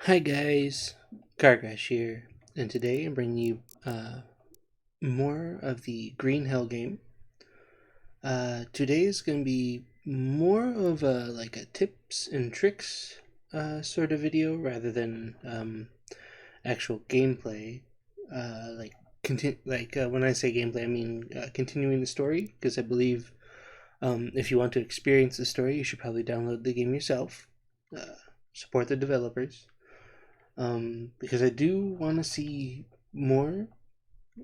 Hi guys, Cargrash here, and today I'm bringing you more of the Green Hell game. Today is going to be more of a tips and tricks sort of video rather than actual gameplay. When I say gameplay, I mean continuing the story, because I believe if you want to experience the story, you should probably download the game yourself. Support the developers. Because I do want to see more,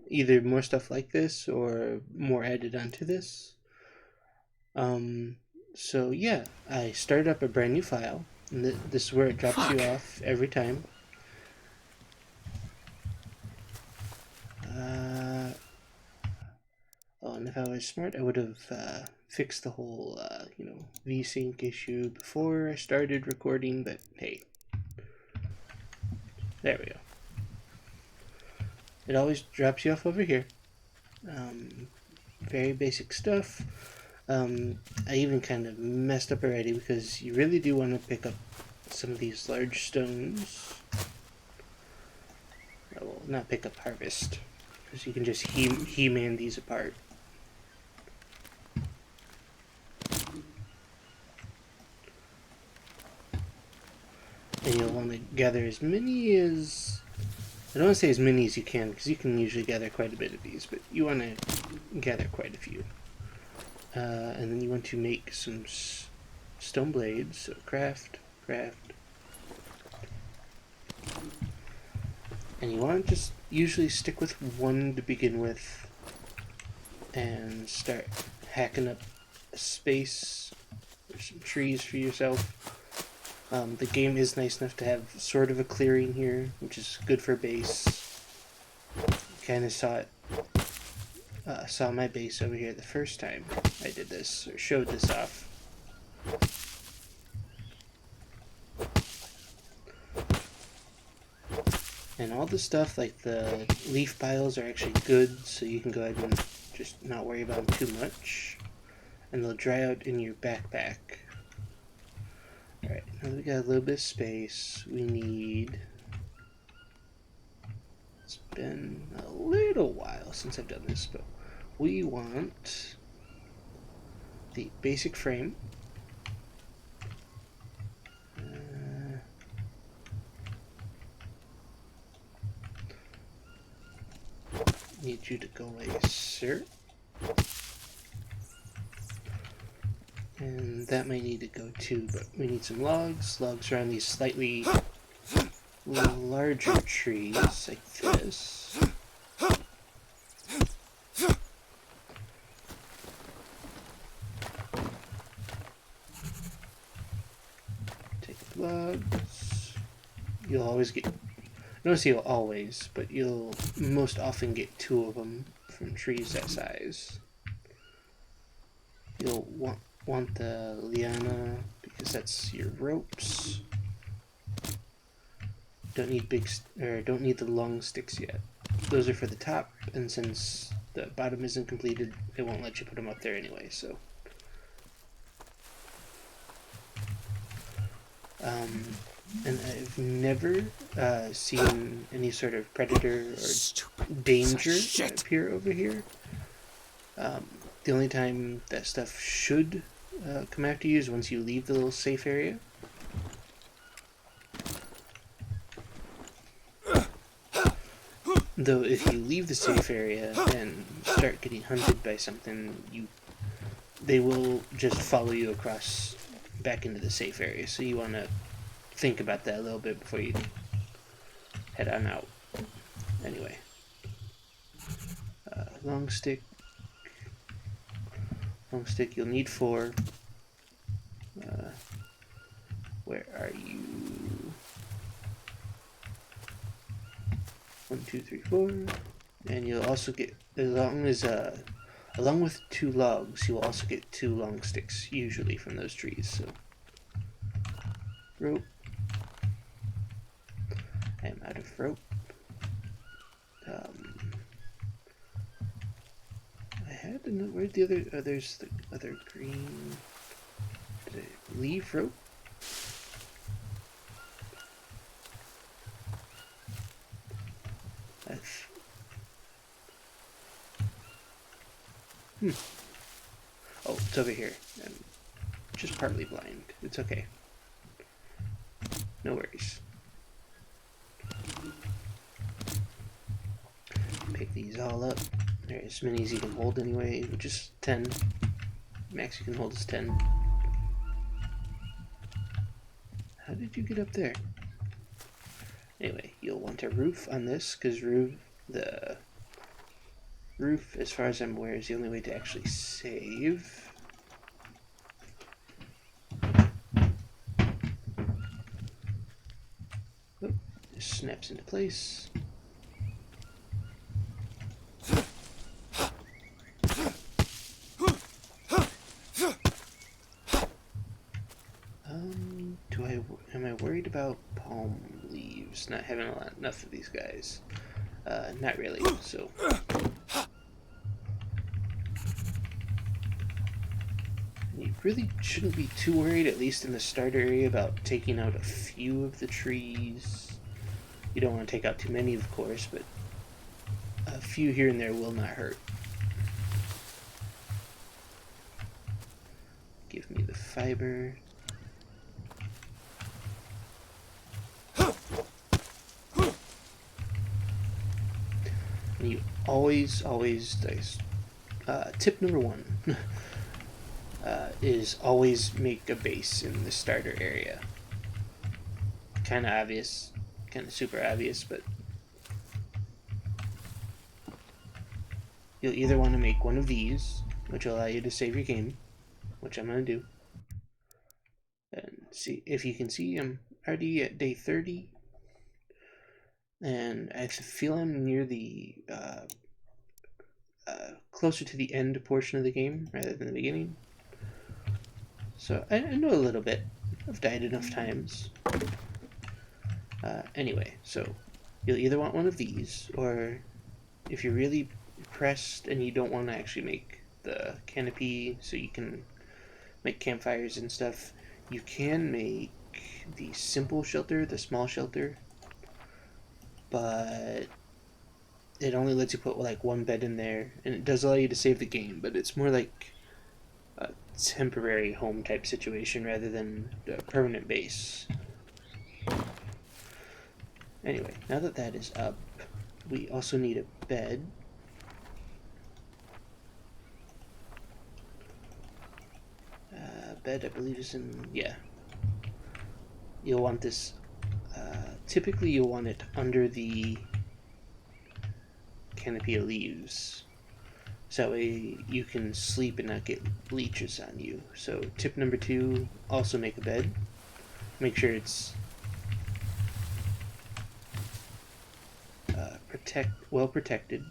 either more stuff like this or more added onto this. Um, so yeah, I started up a brand new file, and this is where it drops you Fuck. off every time. Uh, and if I was smart, I would have fixed the whole, VSync issue before I started recording. But hey, there we go. It always drops you off over here. Very basic stuff. I even kind of messed up already because you really do want to pick up some of these large stones. Well, not pick up, harvest, because you can just he-man these apart. And you'll want to gather as many as, I don't want to say as many as you can, because you can usually gather quite a bit of these, but you want to gather quite a few. And then you want to make some stone blades, so craft. And you want to just usually stick with one to begin with and start hacking up a space or some trees for yourself. The game is nice enough to have sort of a clearing here, which is good for base. Kind of saw my base over here the first time I did this, or showed this off. And all the stuff like the leaf piles are actually good, so you can go ahead and just not worry about them too much. And they'll dry out in your backpack. Alright, now that we got a little bit of space, we need... It's been a little while since I've done this, but we want the basic frame. Need you to go away, sir. And that might need to go too, but we need some logs. Logs are on these slightly larger trees, like this. Take logs. You'll always get... Notice you'll always, but you'll most often get 2 of them from trees that size. You'll want the liana because that's your ropes. Don't need don't need the long sticks yet. Those are for the top, and since the bottom isn't completed, it won't let you put them up there anyway. So, and I've never seen any sort of predator or danger appear over here. The only time that stuff should come after you is once you leave the little safe area. Though if you leave the safe area and start getting hunted by something, they will just follow you across back into the safe area. So you want to think about that a little bit before you head on out. Anyway, long stick. You'll need 4. Where are you? 1, 2, 3, 4. And you'll also get, along with 2 logs, you will also get 2 long sticks, usually from those trees. So, rope. I am out of rope. I had to know where'd the other. There's the other green. Did I leave rope? Oh, it's over here. I'm just partly blind. It's okay. No worries. Pick these all up. There's as many as you can hold anyway, which is 10. Max you can hold is 10. How did you get up there? Anyway, you'll want a roof on this, because the roof, as far as I'm aware, is the only way to actually save. Oh, it snaps into place. Am I worried about palm leaves? Not having enough of these guys. Not really, so. You really shouldn't be too worried, at least in the starter area, about taking out a few of the trees. You don't want to take out too many, of course, but a few here and there will not hurt. Give me the fiber. And you always tip number 1 is always make a base in the starter area. Kind of obvious, kind of super obvious, but you'll either want to make one of these, which will allow you to save your game, which I'm going to do. And see if you can see, I'm already at day 30. And I feel I'm near the closer to the end portion of the game rather than the beginning. So I know a little bit. I've died enough times. Anyway, so you'll either want one of these, or if you're really pressed and you don't want to actually make the canopy so you can make campfires and stuff, you can make the simple shelter, the small shelter, but it only lets you put like one bed in there, and it does allow you to save the game, but it's more like a temporary home type situation rather than a permanent base. Anyway, now that that is up, we also need a bed. Bed, I believe, is in, yeah. You'll want this, typically you'll want it under the canopy of leaves, so that way you can sleep and not get leeches on you. So tip number 2, also make a bed. Make sure it's well protected.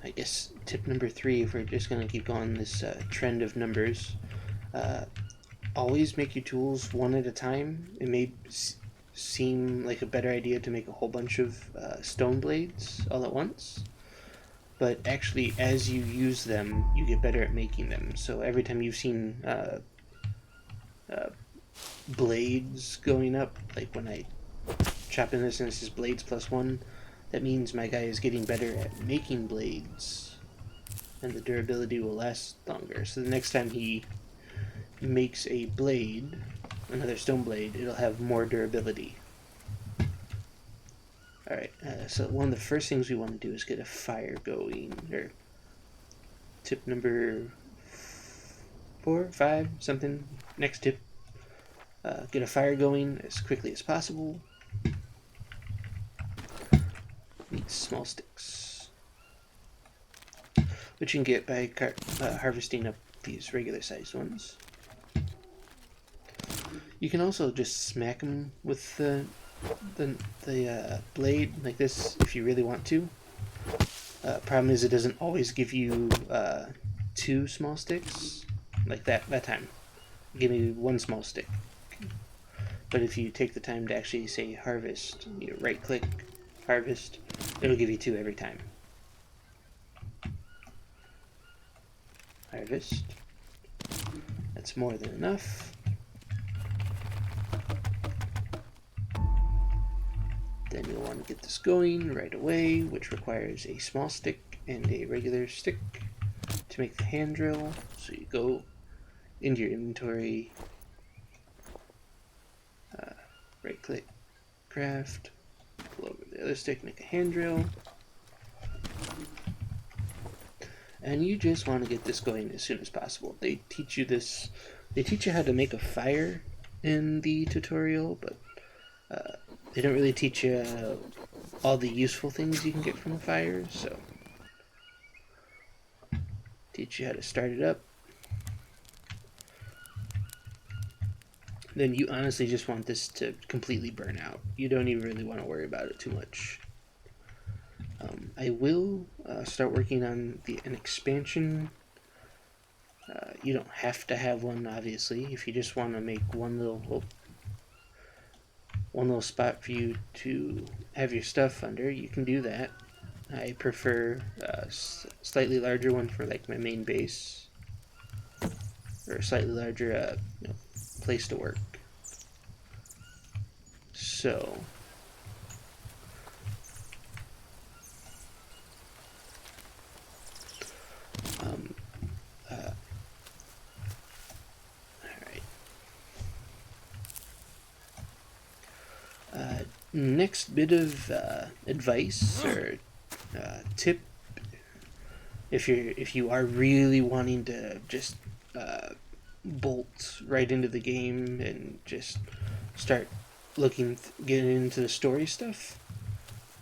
I guess tip number 3, if we're just going to keep going this trend of numbers, always make your tools one at a time. It may seem like a better idea to make a whole bunch of stone blades all at once, but actually as you use them you get better at making them. So every time you've seen blades going up, like when I chop in this and this is blades +1, that means my guy is getting better at making blades, and the durability will last longer. So the next time he makes a blade, another stone blade, it'll have more durability. Alright, so one of the first things we want to do is get a fire going, or tip number 4, 5, something, next tip. Get a fire going as quickly as possible. Need small sticks, which you can get by harvesting up these regular sized ones. You can also just smack them with the blade like this if you really want to. Problem is it doesn't always give you 2 small sticks like that time. Give me 1 small stick. But if you take the time to actually say harvest, you right click, harvest, it'll give you 2 every time. Harvest. That's more than enough. want to get this going right away, which requires a small stick and a regular stick to make the hand drill. So you go into your inventory, right click, craft, pull over the other stick, make a hand drill, and you just want to get this going as soon as possible. They teach you this, they teach you how to make a fire in the tutorial, but they don't really teach you all the useful things you can get from a fire, so teach you how to start it up. Then you honestly just want this to completely burn out. You don't even really want to worry about it too much. I will start working on an expansion. You don't have to have one, obviously. If you just want to make one little spot for you to have your stuff under, you can do that. I prefer a slightly larger one for like my main base, or a slightly larger place to work. So next bit of advice or tip, if you are really wanting to just bolt right into the game and just start getting into the story stuff,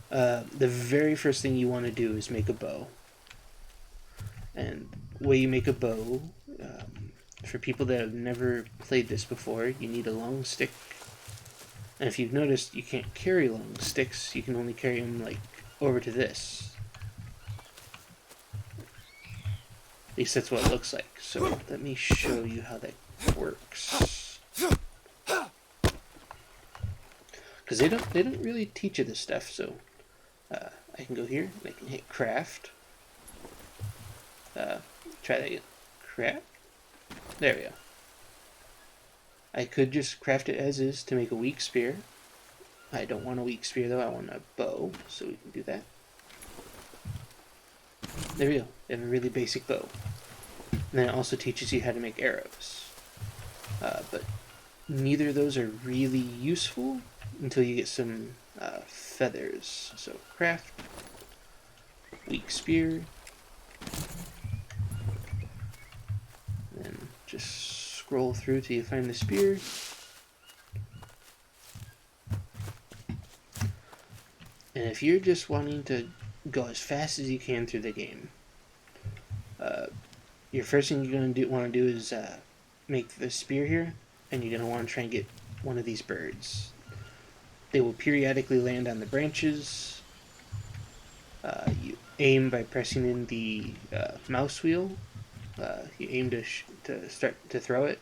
the very first thing you want to do is make a bow. And the way you make a bow, for people that have never played this before, you need a long stick. And if you've noticed, you can't carry long sticks, you can only carry them like over to this. At least that's what it looks like. So let me show you how that works. Because they don't really teach you this stuff, so I can go here and I can hit craft. Try that again. Craft? There we go. I could just craft it as is to make a weak spear. I don't want a weak spear though, I want a bow, so we can do that. There we go, we have a really basic bow. And then it also teaches you how to make arrows. But neither of those are really useful until you get some feathers. So craft, weak spear, then just scroll through till you find the spear. And if you're just wanting to go as fast as you can through the game, your first thing you're going to want to do is make the spear here, and you're going to want to try and get one of these birds. They will periodically land on the branches. You aim by pressing in the mouse wheel. You aim to start to throw it,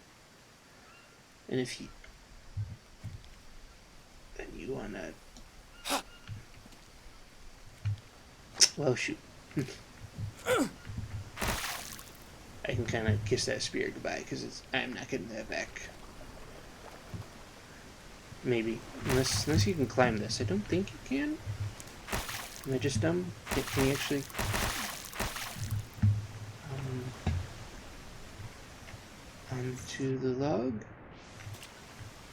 and if you then you wanna, well shoot, I can kind of kiss that spear goodbye because I'm not getting that back. Maybe unless you can climb this. I don't think you can. Am I just dumb? Can you actually? Onto the log.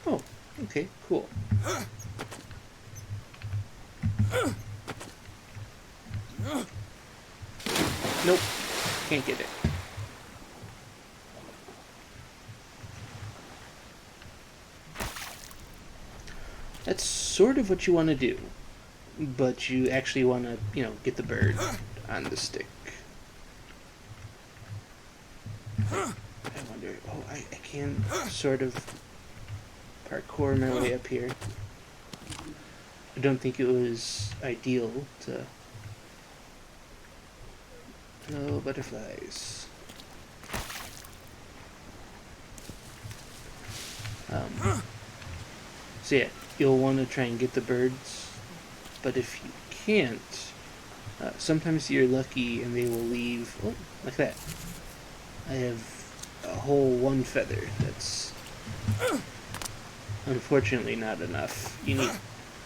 Oh, okay, cool. Nope, can't get it. That's sort of what you want to do, but you actually want to, get the bird on the stick. I wonder, I can sort of parkour my way up here. I don't think it was ideal to... No butterflies. So yeah, you'll want to try and get the birds, but if you can't, sometimes you're lucky and they will leave, like that. I have a whole one feather. That's unfortunately not enough. You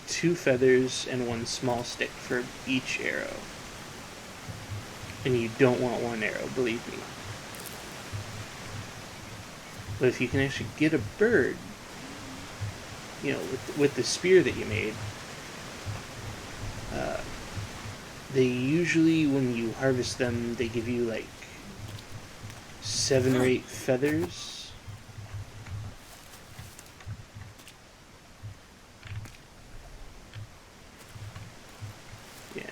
2 feathers and 1 small stick for each arrow. And you don't want 1 arrow, believe me. But if you can actually get a bird, you know, with the spear that you made, they usually, when you harvest them, they give you like 7 or 8 feathers. Yeah,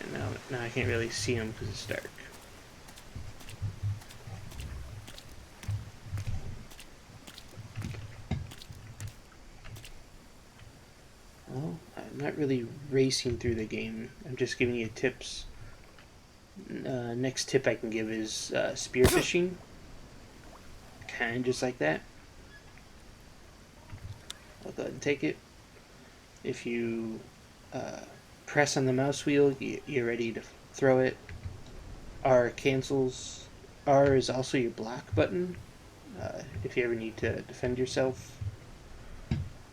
now I can't really see them because it's dark. Well, I'm not really racing through the game. I'm just giving you tips. Next tip I can give is spearfishing. Kind of just like that. I'll go ahead and take it. If you press on the mouse wheel, you're ready to throw it. R cancels. R is also your block button, if you ever need to defend yourself.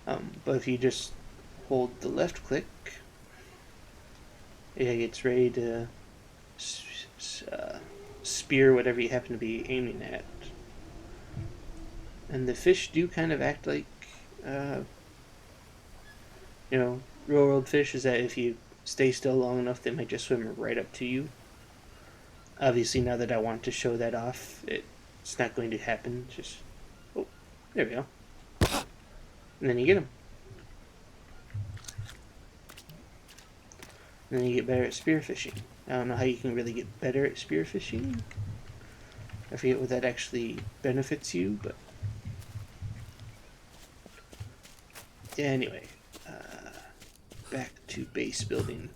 But if you just hold the left click, it gets ready to spear whatever you happen to be aiming at. And the fish do kind of act like, you know, real world fish, is that if you stay still long enough, they might just swim right up to you. Obviously, now that I want to show that off, it's not going to happen. Just, oh, there we go. And then you get them. And then you get better at spearfishing. I don't know how you can really get better at spearfishing. I forget what that actually benefits you, but yeah, anyway, back to base building.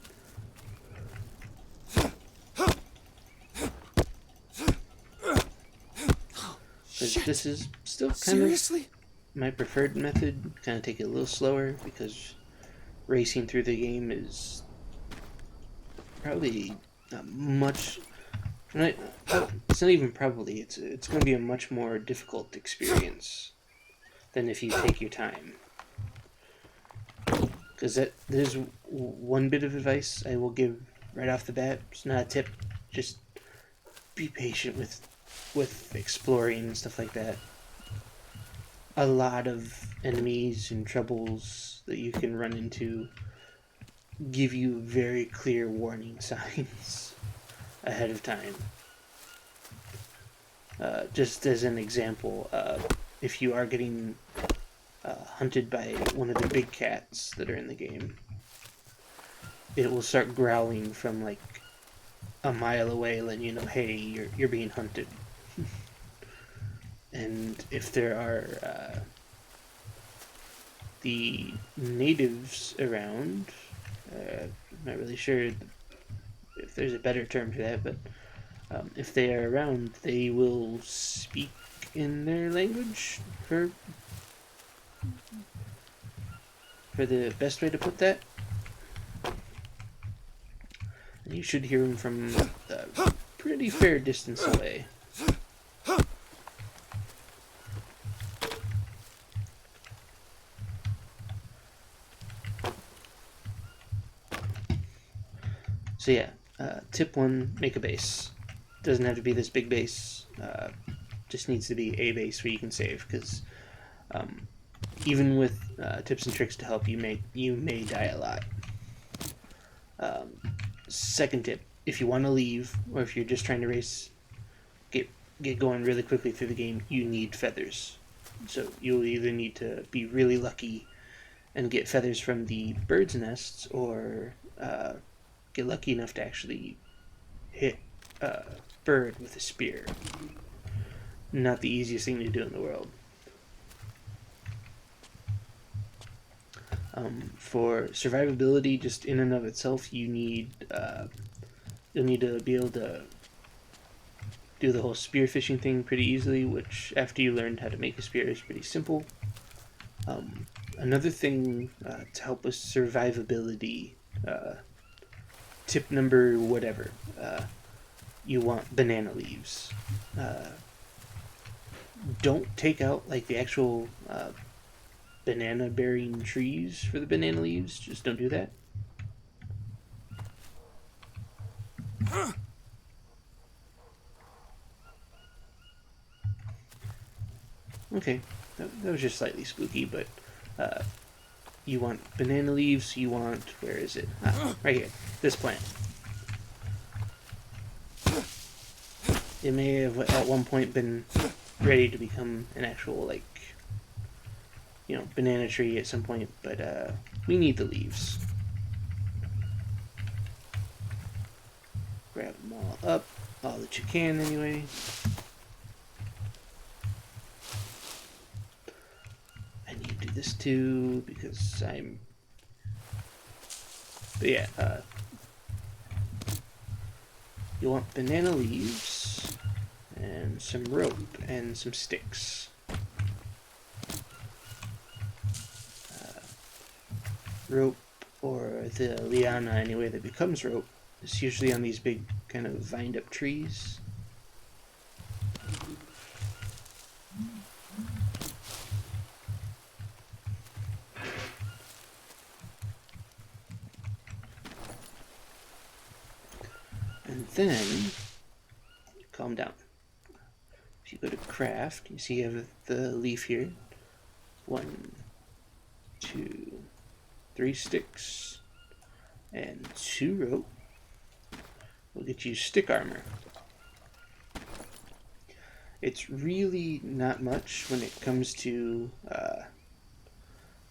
Because this is still kind of my preferred method. Kind of take it a little slower because racing through the game is probably not much. It's not even probably. It's going to be a much more difficult experience than if you take your time. Because there's one bit of advice I will give right off the bat. It's not a tip. Just be patient with exploring and stuff like that. A lot of enemies and troubles that you can run into give you very clear warning signs ahead of time. Just as an example, if you are getting hunted by one of the big cats that are in the game, it will start growling from like a mile away, letting you know, hey, you're being hunted. And if there are the natives around, I'm not really sure if there's a better term for that, but if they are around, they will speak in their language, for the best way to put that. And you should hear them from a pretty fair distance away. So yeah, tip 1, make a base. Doesn't have to be this big base. Just needs to be a base where you can save, because even with tips and tricks to help, you may die a lot. Second tip, if you want to leave, or if you're just trying to race, get going really quickly through the game, you need feathers. So you'll either need to be really lucky and get feathers from the bird's nests, or get lucky enough to actually hit a bird with a spear. Not the easiest thing to do in the world. For survivability, just in and of itself, you'll need to be able to do the whole spearfishing thing pretty easily, which after you learn how to make a spear is pretty simple. Another thing to help with survivability, tip number whatever, you want banana leaves. Don't take out like the actual banana bearing trees for the banana leaves. Just don't do that. Okay, that was just slightly spooky, but you want banana leaves, you want, where is it? Right here, this plant. It may have at one point been ready to become an actual, like, you know, banana tree at some point, but we need the leaves. Grab them all up, all that you can anyway. I need to do this too because I'm. But yeah, you want banana leaves and some rope and some sticks. Rope, or the liana anyway that becomes rope, is usually on these big kind of vined up trees. And then, calm down. If you go to craft, you see you have the leaf here. 1, 2, 3 sticks, and 2 rope. We'll get you stick armor. It's really not much when it comes to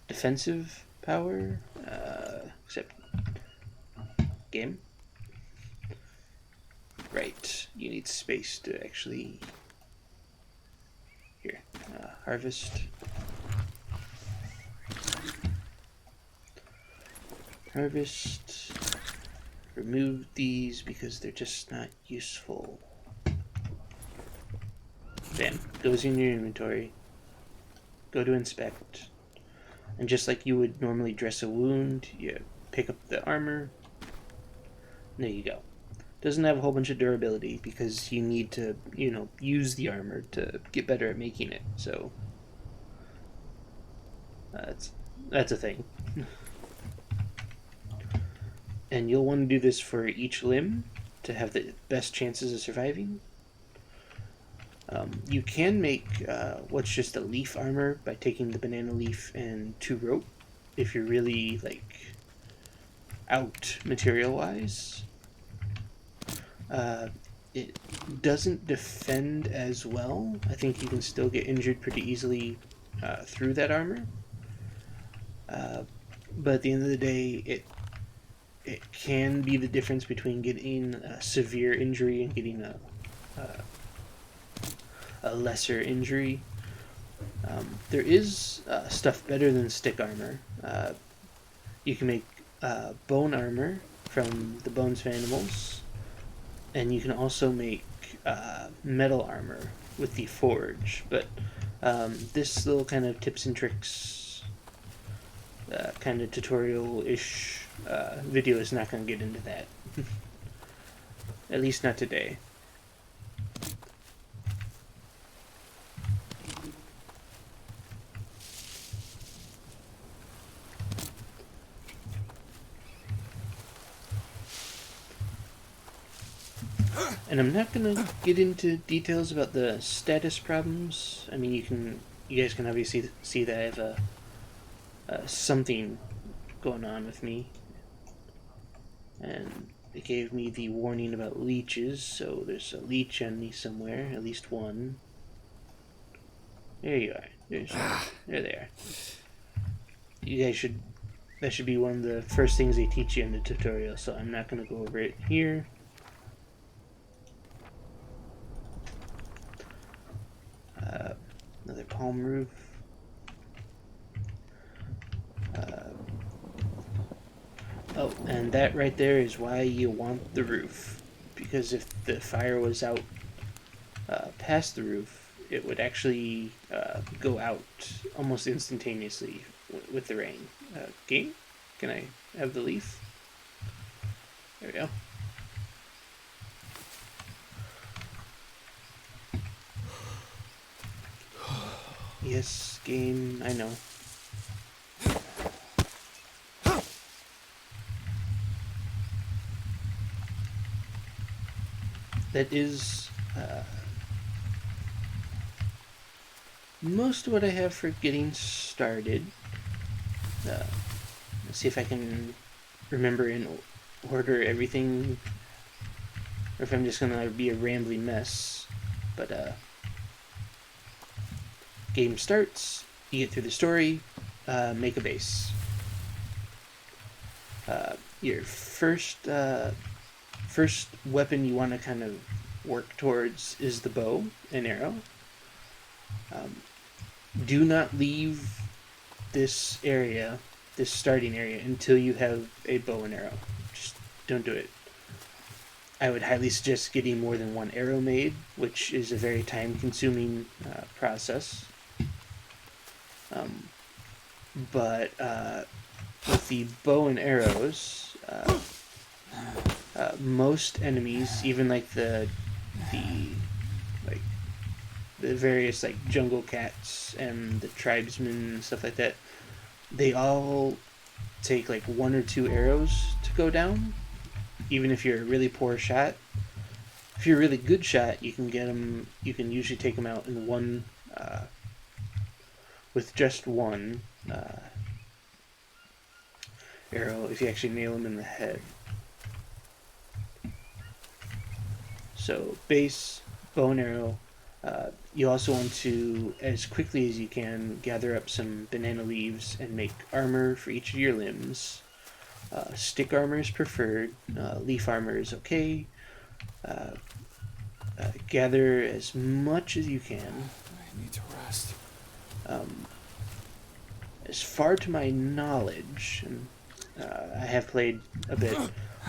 defensive power, except game. Right, you need space to actually. Here, harvest. Harvest. Remove these because they're just not useful. Bam, goes in your inventory. Go to inspect. And just like you would normally dress a wound, you pick up the armor. There you go. Doesn't have a whole bunch of durability because you need to, you know, use the armor to get better at making it. So that's a thing. And you'll want to do this for each limb to have the best chances of surviving. You can make what's just a leaf armor by taking the banana leaf and 2 rope if you're really like out material wise. It doesn't defend as well. I think you can still get injured pretty easily through that armor. But at the end of the day, it can be the difference between getting a severe injury and getting a lesser injury. There is stuff better than stick armor. You can make bone armor from the bones of animals. And you can also make metal armor with the forge. But this little kind of tips and tricks, kind of tutorial-ish video is not going to get into that. At least not today. And I'm not gonna get into details about the status problems. I mean, you guys can obviously see that I have something going on with me, and it gave me the warning about leeches. So there's a leech on me somewhere, at least one. There you are. There they are. You guys should. That should be one of the first things they teach you in the tutorial. So I'm not gonna go over it here. Another palm roof. Oh, and that right there is why you want the roof. Because if the fire was out past the roof, it would actually go out almost instantaneously with the rain. Game? Can I have the leaf? There we go. Yes, game, I know. that is most of what I have for getting started. Let's see if I can remember in order everything, or if I'm just gonna be a rambling mess. But game starts, you get through the story, make a base. Your first weapon you want to kind of work towards is the bow and arrow. Do not leave this area, this starting area, until you have a bow and arrow. Just don't do it. I would highly suggest getting more than one arrow made, which is a very time-consuming process. But with the bow and arrows, most enemies, even like the various like jungle cats and the tribesmen and stuff like that, they all take like 1 or 2 arrows to go down. Even if you're a really poor shot, if you're a really good shot, you can get them. You can usually take them out in one, with just one arrow. If you actually nail them in the head. So base, bow and arrow. You also want to, as quickly as you can, gather up some banana leaves and make armor for each of your limbs. Stick armor is preferred. Leaf armor is okay. Gather as much as you can. I need to rest. As far to my knowledge, and I have played a bit,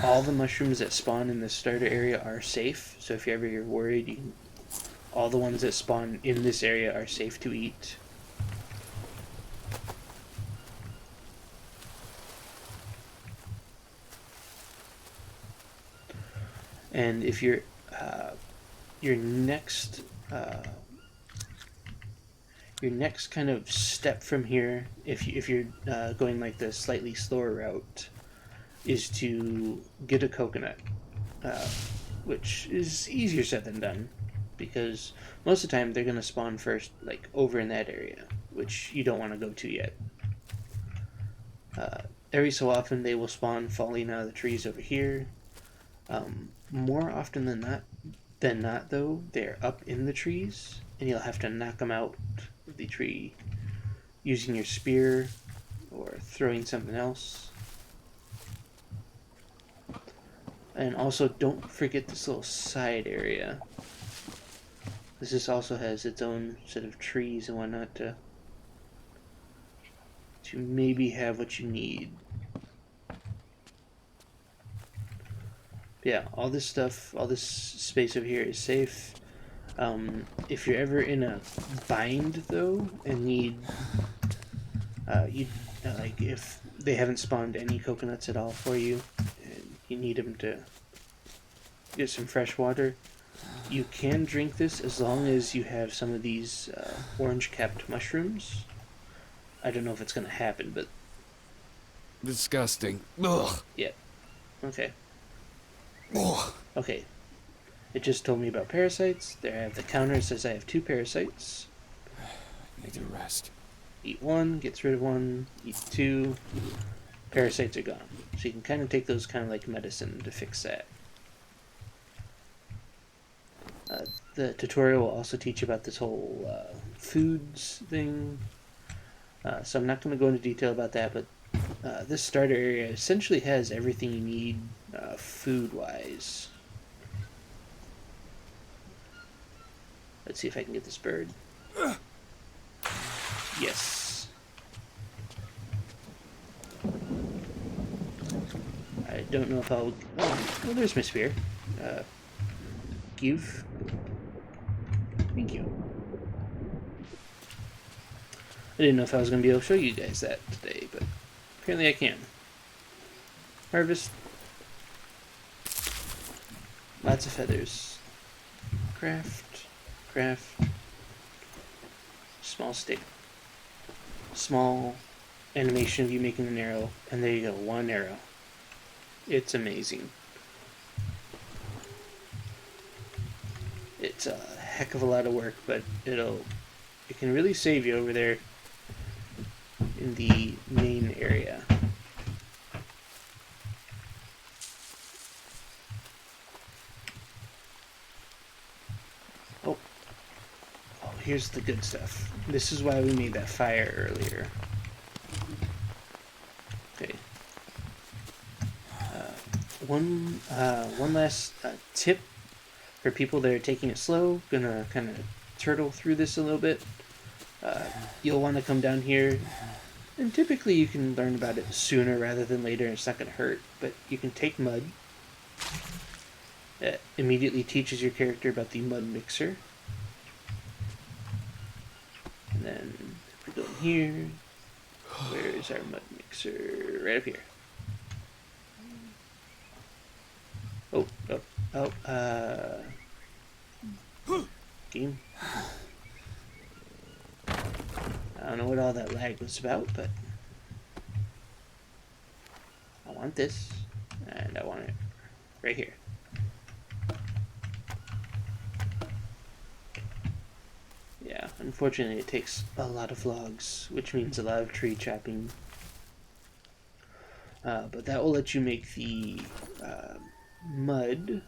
all the mushrooms that spawn in the starter area are safe. So if you're worried, all the ones that spawn in this area are safe to eat. And if your next kind of step from here, if you're going like the slightly slower route, is to get a coconut, which is easier said than done, because most of the time they're going to spawn first, like over in that area, which you don't want to go to yet. Every so often they will spawn falling out of the trees over here. More often than not, though, they're up in the trees, and you'll have to knock them out of the tree using your spear or throwing something else. And also, don't forget this little side area. This also has its own set of trees and whatnot to maybe have what you need. Yeah, all this stuff, all this space over here is safe. If you're ever in a bind, though, and need, like if they haven't spawned any coconuts at all for you, and you need them to get some fresh water, you can drink this as long as you have some of these orange-capped mushrooms. I don't know if it's going to happen, but... Disgusting. Ugh. Yeah. Okay. Ugh. Okay. It just told me about parasites. There I have the counter. It says I have 2 parasites. I need to rest. Eat 1, gets rid of 1. Eat 2. Parasites are gone. So you can kind of take those kind of like medicine to fix that. The tutorial will also teach you about this whole foods thing. So I'm not going to go into detail about that, but this starter area essentially has everything you need food-wise. Let's see if I can get this bird. Yes. I don't know if I'll... Oh, there's my spear. Give. Thank you. I didn't know if I was going to be able to show you guys that today, but apparently I can. Harvest. Lots of feathers. Craft. Craft. Small stick. Small animation of you making an arrow, and there you go, 1 arrow. It's amazing. It's a heck of a lot of work, but it can really save you over there in the main area. Oh, oh, here's the good stuff. This is why we made that fire earlier. Okay. One last tip for people that are taking it slow. Gonna kind of turtle through this a little bit. You'll want to come down here, and typically you can learn about it sooner rather than later, and it's not gonna hurt. But you can take mud. It immediately teaches your character about the mud mixer. And then if we go in here, where is our mud mixer? Right up here. Oh, oh, oh, game. I don't know what all that lag was about, but I want this, and I want it right here. Yeah, unfortunately it takes a lot of logs, which means a lot of tree chopping. But that will let you make the mud.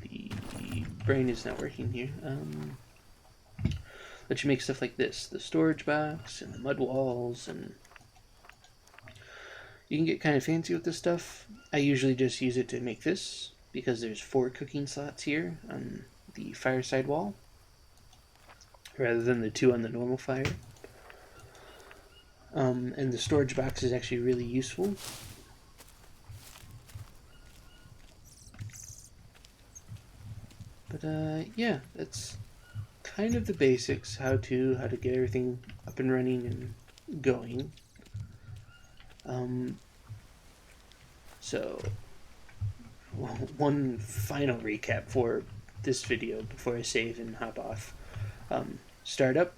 The brain is not working here. Let you make stuff like this, the storage box and the mud walls, and you can get kind of fancy with this stuff. I usually just use it to make this because there's 4 cooking slots here on the fireside wall rather than the 2 on the normal fire. And the storage box is actually really useful. But yeah, that's kind of the basics, how to get everything up and running and going. So one final recap for this video before I save and hop off. Start up,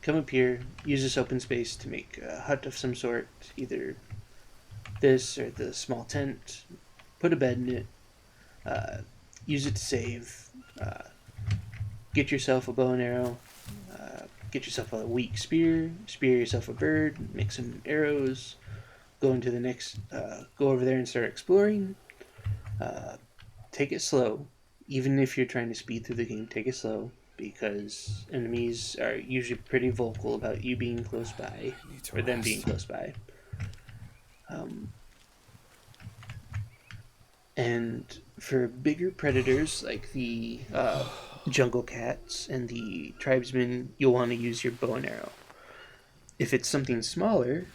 come up here, use this open space to make a hut of some sort, either this or the small tent, put a bed in it, use it to save, get yourself a bow and arrow, get yourself a weak spear yourself a bird, make some arrows, go into the next, go over there and start exploring. Take it slow, even if you're trying to speed through the game, take it slow, because enemies are usually pretty vocal about you being close by, or them being close by. And for bigger predators like the jungle cats and the tribesmen, you'll want to use your bow and arrow. If it's something smaller,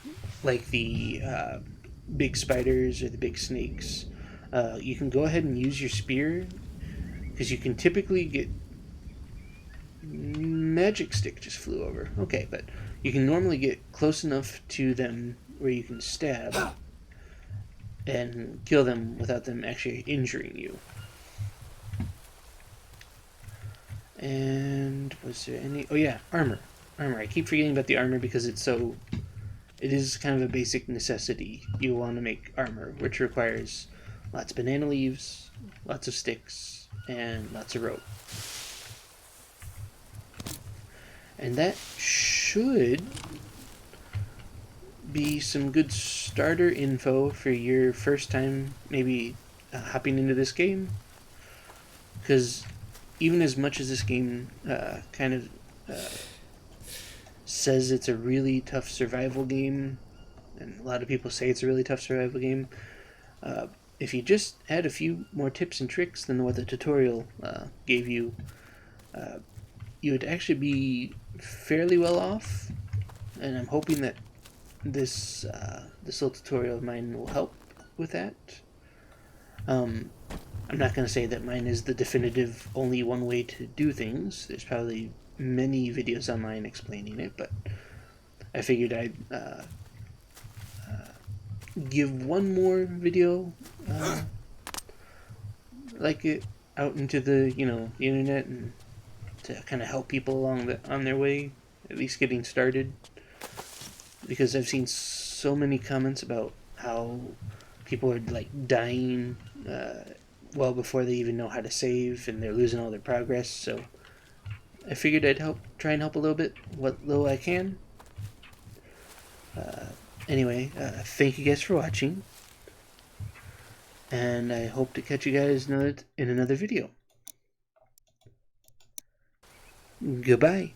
like the big spiders or the big snakes, you can go ahead and use your spear, because you can typically get... Magic stick just flew over. Okay, but you can normally get close enough to them where you can stab and kill them without them actually injuring you. And was there any... Oh yeah, armor. I keep forgetting about the armor because it is kind of a basic necessity. You want to make armor, which requires lots of banana leaves, lots of sticks, and lots of rope. And that should be some good starter info for your first time maybe hopping into this game. Because even as much as this game kind of says it's a really tough survival game, and a lot of people say it's a really tough survival game, if you just add a few more tips and tricks than what the tutorial gave you, you would actually be fairly well off. And I'm hoping that this little tutorial of mine will help with that. I'm not going to say that mine is the definitive only one way to do things. There's probably many videos online explaining it, but I figured I'd give one more video like it out into the the internet, and to kind of help people along on their way, at least getting started. Because I've seen so many comments about how people are like dying well before they even know how to save, and they're losing all their progress. So I figured I'd try and help a little bit, what little I can. Anyway, thank you guys for watching, and I hope to catch you guys in another video. Goodbye.